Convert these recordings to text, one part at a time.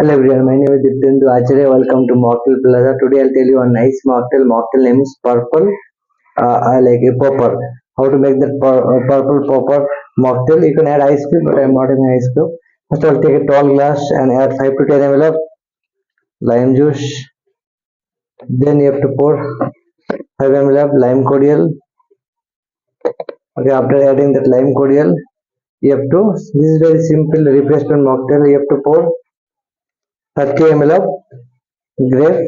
Hello everyone, my name is Dityendu Acharya. Welcome to Mocktail Plaza. Today I'll tell you a nice mocktail. Mocktail name is purple. I like a popper. How to make that purple popper mocktail? You can add ice cream, but I'm not having ice cream. First I'll take a tall glass and add 5 to 10 ml of lime juice. Then you have to pour 5 ml of lime cordial. Okay, after adding that lime cordial, you have to. This is very simple refreshment mocktail. You have to pour 30 ml of grape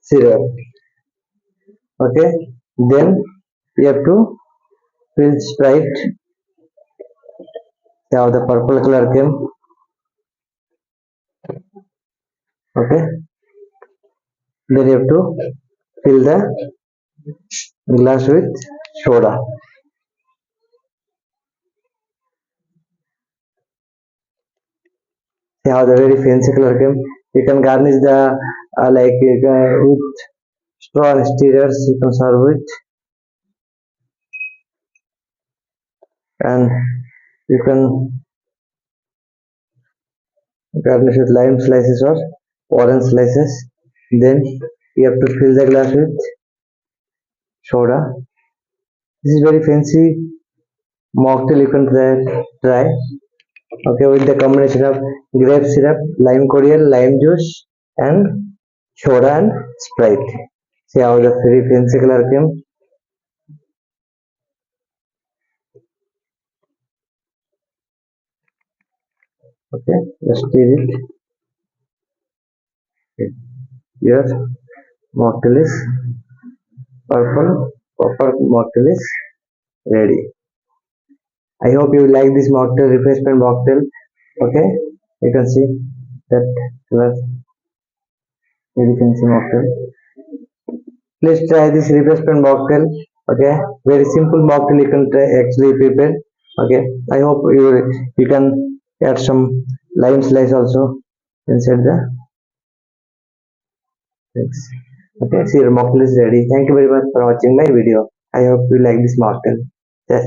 syrup. Okay, then you have to fill Sprite. How the purple color came. Okay, then you have to fill the glass with soda. See how the very fancy color came. You can garnish the with straw and stirrers. You can serve it, and you can garnish with lime slices or orange slices. Then you have to fill the glass with soda. This is very fancy mocktail. You can try. Okay, with the combination of grape syrup, lime cordial, lime juice, and soda and Sprite. See how the very fancy color came. Okay, just stir it. Okay. Your mocktail is purple proper mocktail is ready. I hope you like this mocktail, refreshment mocktail. Okay, you can see that color, very fancy mocktail. Please try this refreshment mocktail. Okay, very simple mocktail you can try actually prepare. Okay, I hope you can add some lime slice also inside the things. Okay, see your mocktail is ready. Thank you very much for watching my video. I hope you like this mocktail. Yes.